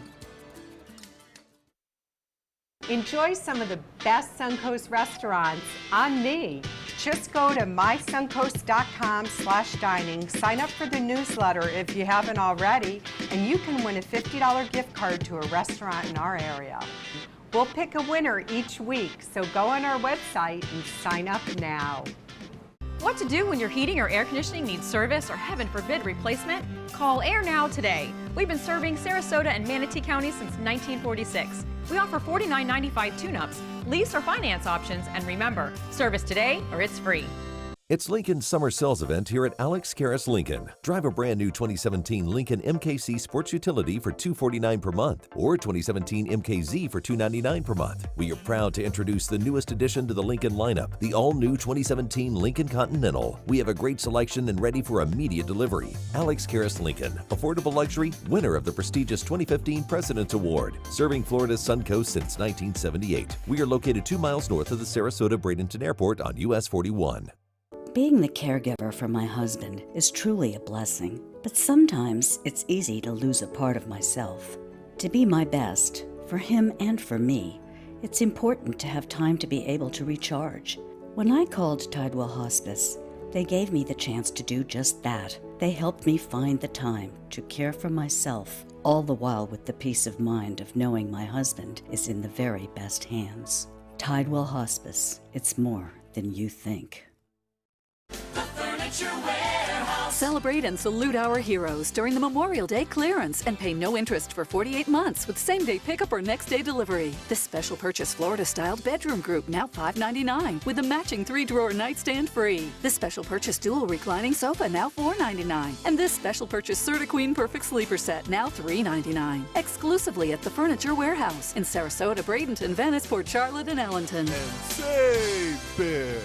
Enjoy some of the best Suncoast restaurants on me. Just go to mysuncoast.com/dining, sign up for the newsletter if you haven't already, and you can win a $50 gift card to a restaurant in our area. We'll pick a winner each week, so go on our website and sign up now. What to do when your heating or air conditioning needs service or, heaven forbid, replacement? Call Air Now today. We've been serving Sarasota and Manatee County since 1946. We offer $49.95 tune-ups, lease or finance options, and remember, service today or it's free. It's Lincoln's summer sales event here at Alex Karras Lincoln. Drive a brand new 2017 Lincoln MKC Sports Utility for $249 per month or 2017 MKZ for $299 per month. We are proud to introduce the newest addition to the Lincoln lineup, the all-new 2017 Lincoln Continental. We have a great selection and ready for immediate delivery. Alex Karras Lincoln, affordable luxury, winner of the prestigious 2015 President's Award, serving Florida's Suncoast since 1978. We are located 2 miles north of the Sarasota-Bradenton Airport on US 41. Being the caregiver for my husband is truly a blessing, but sometimes it's easy to lose a part of myself. To be my best, for him and for me, it's important to have time to be able to recharge. When I called Tidewell Hospice, they gave me the chance to do just that. They helped me find the time to care for myself, all the while with the peace of mind of knowing my husband is in the very best hands. Tidewell Hospice, it's more than you think. Celebrate and salute our heroes during the Memorial Day clearance and pay no interest for 48 months with same-day pickup or next-day delivery. This special purchase Florida-styled bedroom group now $599 with a matching 3-drawer nightstand free. This special purchase dual reclining sofa now $499. And this special purchase Serta Queen Perfect Sleeper Set now $399. Exclusively at the Furniture Warehouse in Sarasota, Bradenton, Venice, Port Charlotte, and Allenton. And save big.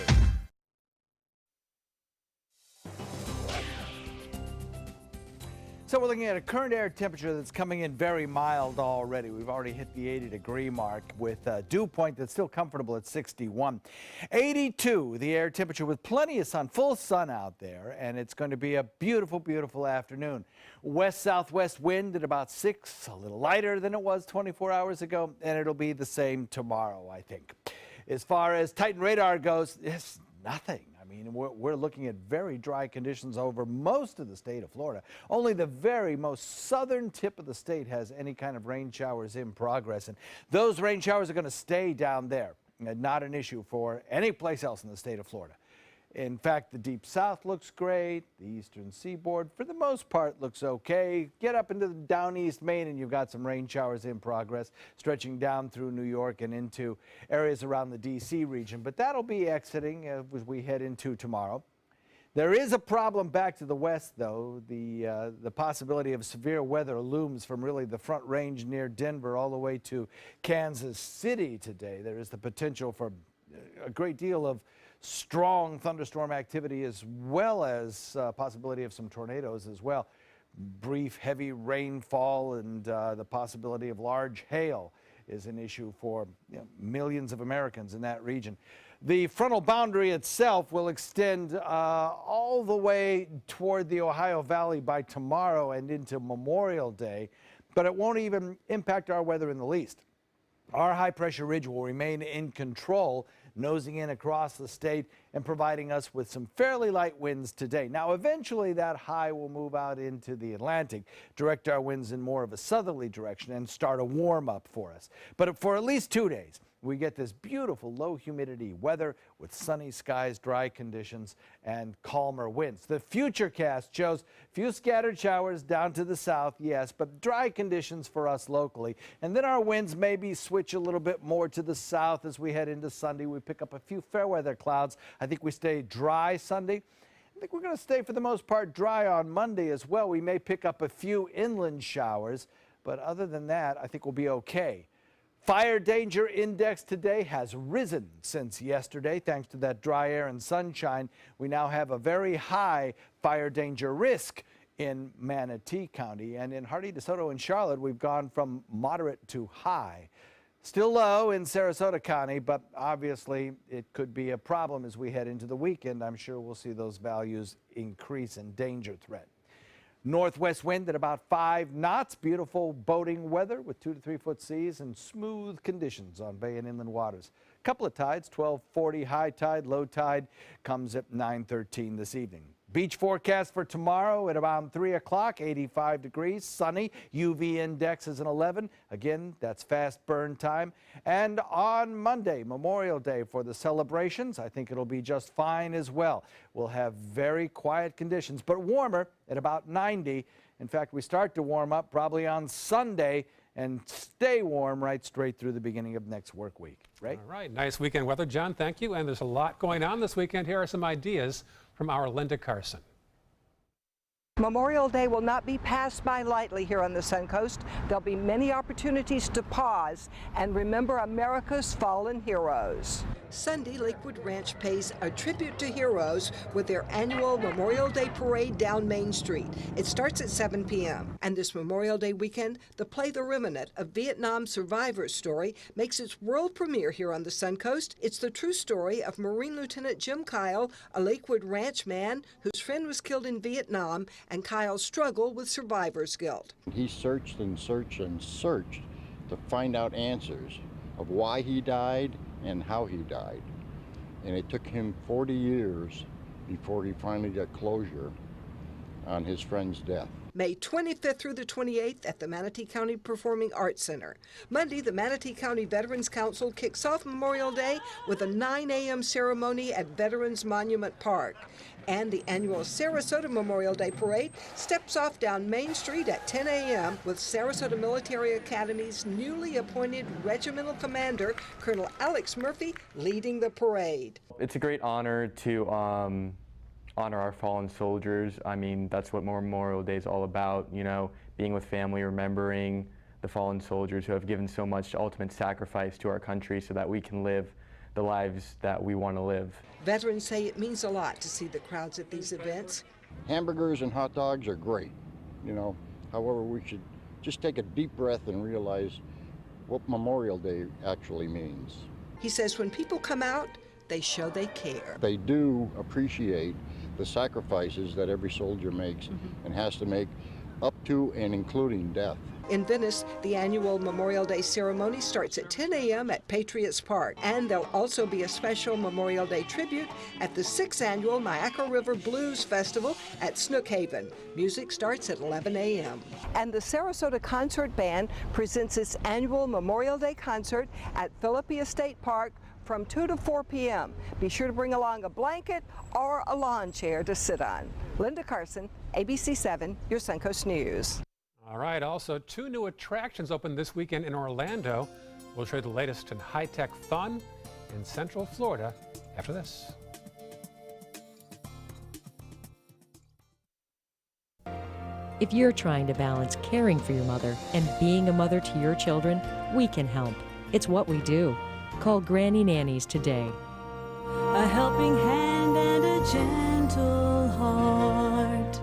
So we're looking at a current air temperature that's coming in very mild already. We've already hit the 80-degree mark with a dew point that's still comfortable at 61. 82, the air temperature with plenty of sun, full sun out there, and it's going to be a beautiful, beautiful afternoon. West-southwest wind at about 6, a little lighter than it was 24 hours ago, and it'll be the same tomorrow, I think. As far as Titan radar goes, it's nothing. I mean, we're looking at very dry conditions over most of the state of Florida. Only the very most southern tip of the state has any kind of rain showers in progress, and those rain showers are going to stay down there. Not an issue for any place else in the state of Florida. In fact, the deep south looks great. The eastern seaboard, for the most part, looks okay. Get up into the down east Maine, and you've got some rain showers in progress, stretching down through New York and into areas around the D.C. region. But that'll be exiting as we head into tomorrow. There is a problem back to the west, though. The possibility of severe weather looms from really the Front Range near Denver all the way to Kansas City today. There is the potential for a great deal of strong thunderstorm activity, as well as possibility of some tornadoes as well. Brief heavy rainfall and the possibility of large hail is an issue for millions of Americans in that region. The frontal boundary itself will extend all the way toward the Ohio Valley by tomorrow and into Memorial Day, but it won't even impact our weather in the least. Our high-pressure ridge will remain in control, nosing in across the state and providing us with some fairly light winds today. Now, eventually that high will move out into the Atlantic, direct our winds in more of a southerly direction, and start a warm-up for us. But for at least 2 days, we get this beautiful low humidity weather with sunny skies, dry conditions, and calmer winds. The futurecast shows few scattered showers down to the south, yes, but dry conditions for us locally. And then our winds maybe switch a little bit more to the south as we head into Sunday. We pick up a few fair weather clouds. I think we stay dry Sunday. I think we're going to stay for the most part dry on Monday as well. We may pick up a few inland showers, but other than that, I think we'll be okay. Fire danger index today has risen since yesterday. Thanks to that dry air and sunshine, we now have a very high fire danger risk in Manatee County. And in Hardee, DeSoto, and Charlotte, we've gone from moderate to high. Still low in Sarasota County, but obviously it could be a problem as we head into the weekend. I'm sure we'll see those values increase in danger threat. Northwest wind at about 5 knots. Beautiful boating weather with 2 to 3 foot seas and smooth conditions on bay and inland waters. Couple of tides, 12:40 high tide, low tide comes at 9:13 this evening. Beach forecast for tomorrow at around 3 o'clock, 85 degrees, sunny, UV index is an 11. Again, that's fast burn time. And on Monday, Memorial Day, for the celebrations, I think it'll be just fine as well. We'll have very quiet conditions, but warmer at about 90. In fact, we start to warm up probably on Sunday and stay warm right straight through the beginning of next work week. Right? All right, nice weekend weather, John. Thank you. And there's a lot going on this weekend. Here are some ideas from our Linda Carson. Memorial Day will not be passed by lightly here on the Suncoast. There'll be many opportunities to pause and remember America's fallen heroes. Sunday, Lakewood Ranch pays a tribute to heroes with their annual Memorial Day parade down Main Street. It starts at 7 p.m. And this Memorial Day weekend, the play The Remnant, a Vietnam survivor's story, makes its world premiere here on the Suncoast. It's the true story of Marine Lieutenant Jim Kyle, a Lakewood Ranch man whose friend was killed in Vietnam, and Kyle's struggle with survivor's guilt. He searched and searched and searched to find out answers of why he died and how he died. And it took him 40 years before he finally got closure on his friend's death. May 25th through the 28th at the Manatee County Performing Arts Center. Monday, the Manatee County Veterans Council kicks off Memorial Day with a 9 a.m. ceremony at Veterans Monument Park. And the annual Sarasota Memorial Day Parade steps off down Main Street at 10 a.m. with Sarasota Military Academy's newly appointed regimental commander, Colonel Alex Murphy, leading the parade. It's a great honor to honor our fallen soldiers. I mean, that's what Memorial Day is all about, you know, being with family, remembering the fallen soldiers who have given so much ultimate sacrifice to our country so that we can live the lives that we want to live. Veterans say it means a lot to see the crowds at these events. Hamburgers and hot dogs are great, you know. However, we should just take a deep breath and realize what Memorial Day actually means. He says when people come out, they show they care. They do appreciate the sacrifices that every soldier makes and has to make up to and including death. In Venice, the annual Memorial Day ceremony starts at 10 a.m. at Patriots Park. And there'll also be a special Memorial Day tribute at the 6th annual Myakka River Blues Festival at Snook Haven. Music starts at 11 a.m. And the Sarasota Concert Band presents its annual Memorial Day concert at Philippi Estate Park from 2 to 4 p.m. Be sure to bring along a blanket or a lawn chair to sit on. Linda Carson, ABC 7, your Suncoast News. All right, also 2 new attractions open this weekend in Orlando. We'll show you the latest in high-tech fun in Central Florida after this. If you're trying to balance caring for your mother and being a mother to your children, we can help. It's what we do. Call Granny Nannies today. A helping hand and a gentle heart.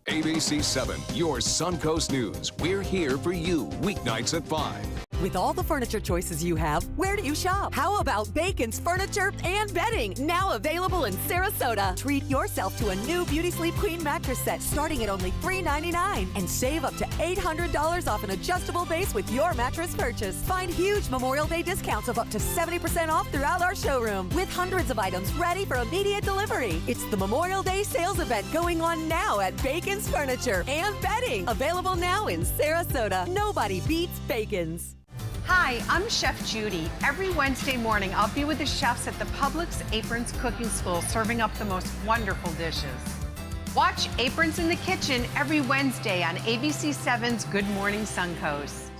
ABC 7, your Suncoast News. We're here for you weeknights at 5. With all the furniture choices you have, where do you shop? How about Bacon's Furniture and Bedding, now available in Sarasota? Treat yourself to a new Beauty Sleep Queen mattress set starting at only $399 and save up to $800 off an adjustable base with your mattress purchase. Find huge Memorial Day discounts of up to 70% off throughout our showroom with hundreds of items ready for immediate delivery. It's the Memorial Day sales event going on now at Bacon's Furniture and Bedding, available now in Sarasota. Nobody beats Bacon's. Hi, I'm Chef Judi. Every Wednesday morning, I'll be with the chefs at the Publix Aprons Cooking School serving up the most wonderful dishes. Watch Aprons in the Kitchen every Wednesday on ABC 7's Good Morning Suncoast.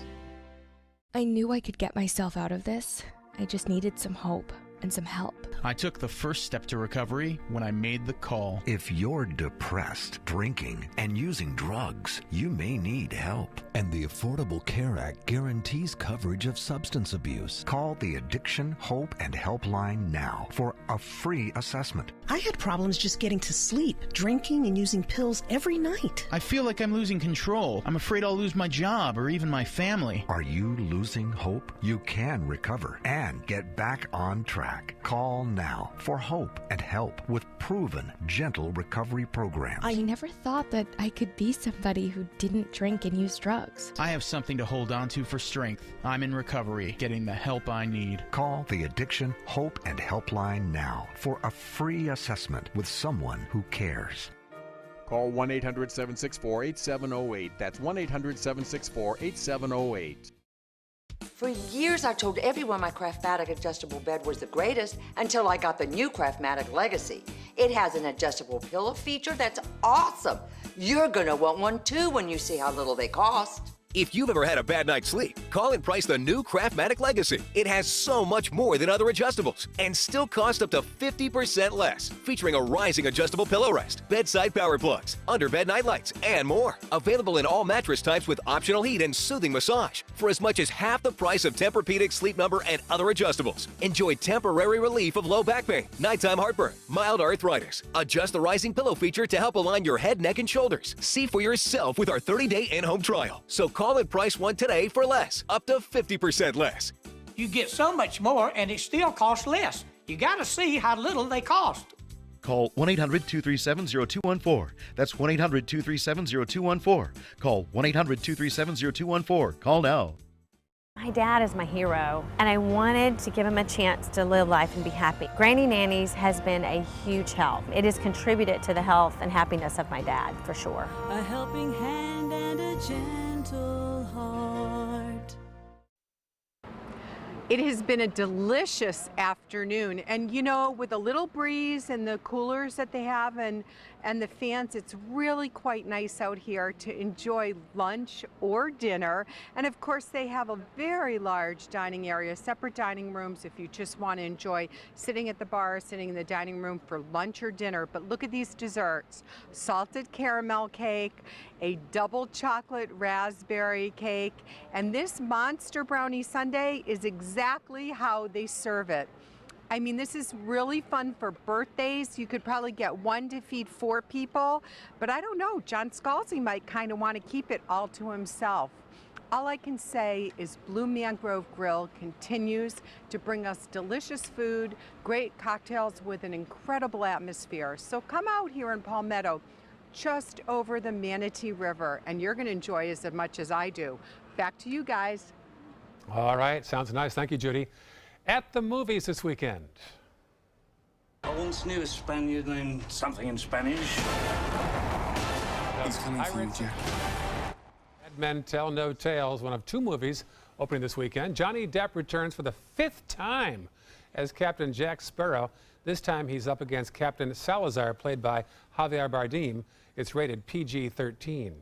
I knew I could get myself out of this. I just needed some hope and some help. I took the first step to recovery when I made the call. If you're depressed, drinking, and using drugs, you may need help. And the Affordable Care Act guarantees coverage of substance abuse. Call the Addiction, Hope, and Helpline now for a free assessment. I had problems just getting to sleep, drinking and using pills every night. I feel like I'm losing control. I'm afraid I'll lose my job or even my family. Are you losing hope? You can recover and get back on track. Call now for hope and help with proven, gentle recovery programs. I never thought that I could be somebody who didn't drink and use drugs. I have something to hold on to for strength. I'm in recovery, getting the help I need. Call the Addiction, Hope, and Helpline now for a free assessment with someone who cares. Call 1-800-764-8708. That's 1-800-764-8708. For years, I told everyone my Craftmatic adjustable bed was the greatest until I got the new Craftmatic Legacy. It has an adjustable pillow feature that's awesome. You're gonna want one too when you see how little they cost. If you've ever had a bad night's sleep, call and price the new Craftmatic Legacy. It has so much more than other adjustables and still costs up to 50% less. Featuring a rising adjustable pillow rest, bedside power plugs, underbed night lights, and more. Available in all mattress types with optional heat and soothing massage for as much as half the price of Tempur-Pedic, Sleep Number, and other adjustables. Enjoy temporary relief of low back pain, nighttime heartburn, mild arthritis. Adjust the rising pillow feature to help align your head, neck, and shoulders. See for yourself with our 30-day in-home trial. So call and price one today for less, up to 50% less. You get so much more and it still costs less. You gotta see how little they cost. Call 1-800-237-0214. That's 1-800-237-0214. Call 1-800-237-0214. Call now. My dad is my hero, and I wanted to give him a chance to live life and be happy. Granny Nannies has been a huge help. It has contributed to the health and happiness of my dad, for sure. A helping hand and a gentle heart. It has been a delicious afternoon, and you know, with a little breeze and the coolers that they have and the fans, it's really quite nice out here to enjoy lunch or dinner. And of course, they have a very large dining area, separate dining rooms if you just want to enjoy sitting at the bar, sitting in the dining room for lunch or dinner. But look at these desserts: salted caramel cake, a double chocolate raspberry cake, and this monster brownie sundae is exactly how they serve it. I mean, this is really fun for birthdays. You could probably get one to feed 4 people, but I don't know, John Scalzi might kind of want to keep it all to himself. All I can say is Blue Mangrove Grill continues to bring us delicious food, great cocktails with an incredible atmosphere. So come out here in Palmetto, just over the Manatee River, and you're going to enjoy as much as I do. Back to you guys. All right, sounds nice. Thank you, Judy. At the movies this weekend. I once knew a Spaniard named something in Spanish. He's coming for you, Jack. Dead Men Tell No Tales, one of 2 movies opening this weekend. Johnny Depp returns for the 5th time as Captain Jack Sparrow. This time he's up against Captain Salazar, played by Javier Bardem. It's rated PG-13.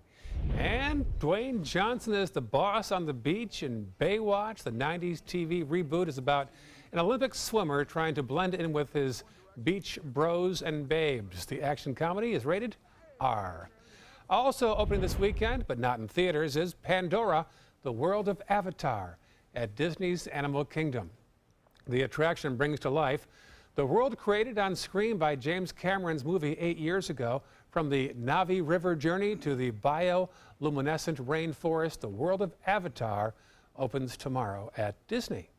And Dwayne Johnson is the boss on the beach in Baywatch. The 90s TV reboot is about an Olympic swimmer trying to blend in with his beach bros and babes. The action comedy is rated R. Also opening this weekend, but not in theaters, is Pandora, the World of Avatar at Disney's Animal Kingdom. The attraction brings to life the world created on screen by James Cameron's movie 8 years ago. From the Navi River journey to the bioluminescent rainforest, the World of Avatar opens tomorrow at Disney.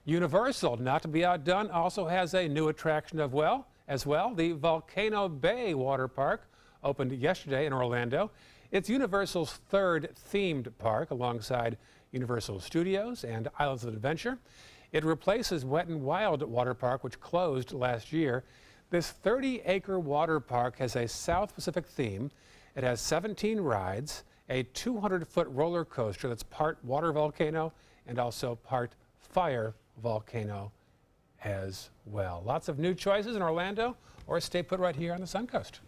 Universal, not to be outdone, also has a new attraction as well. The Volcano Bay Water Park opened yesterday in Orlando. It's Universal's third themed park alongside Universal Studios and Islands of Adventure. It replaces Wet n Wild Water Park, which closed last year. This 30-acre water park has a South Pacific theme. It has 17 rides, a 200-foot roller coaster that's part water volcano and also part fire volcano as well. Lots of new choices in Orlando, or stay put right here on the Suncoast.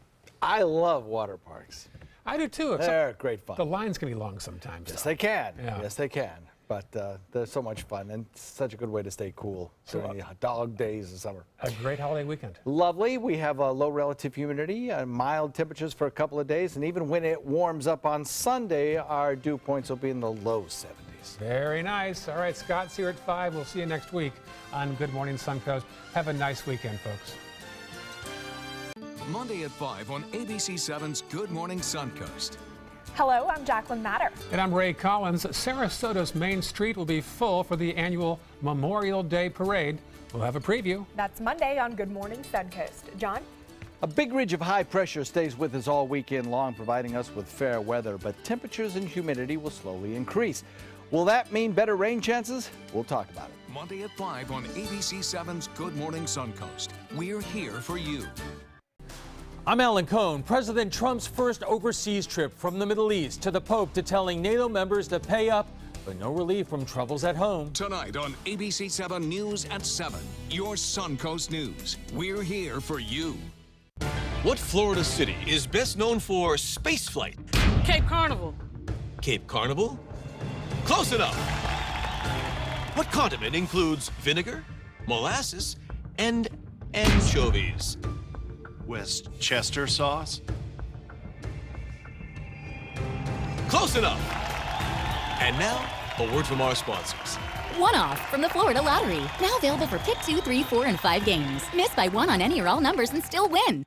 I love water parks. I do too. They're great fun. The lines can be long sometimes. Yes, though. they can. Yeah. Yes, they can. But they're so much fun and such a good way to stay cool during the dog days of summer. A great holiday weekend. Lovely. We have a low relative humidity, mild temperatures for a couple of days, and even when it warms up on Sunday, our dew points will be in the low 70s. Very nice. All right, Scott's here at 5. We'll see you next week on Good Morning Suncoast. Have a nice weekend, folks. Monday at 5 on ABC7's Good Morning Suncoast. Hello, I'm Jacqueline Matter. And I'm Ray Collins. Sarasota's Main Street will be full for the annual Memorial Day Parade. We'll have a preview. That's Monday on Good Morning Suncoast. John? A big ridge of high pressure stays with us all weekend long, providing us with fair weather, but temperatures and humidity will slowly increase. Will that mean better rain chances? We'll talk about it. Monday at 5 on ABC7's Good Morning Suncoast. We're here for you. I'm Alan Cohn. President Trump's first overseas trip from the Middle East to the Pope to telling NATO members to pay up, but no relief from troubles at home. Tonight on ABC7 News at 7, your Suncoast News. We're here for you. What Florida city is best known for spaceflight? Cape Carnival. Cape Carnival? Close enough. What condiment includes vinegar, molasses, and anchovies? Westchester sauce? Close enough. And now, a word from our sponsors. One-off from the Florida Lottery. Now available for pick 2, 3, 4, and 5 games. Miss by one on any or all numbers and still win.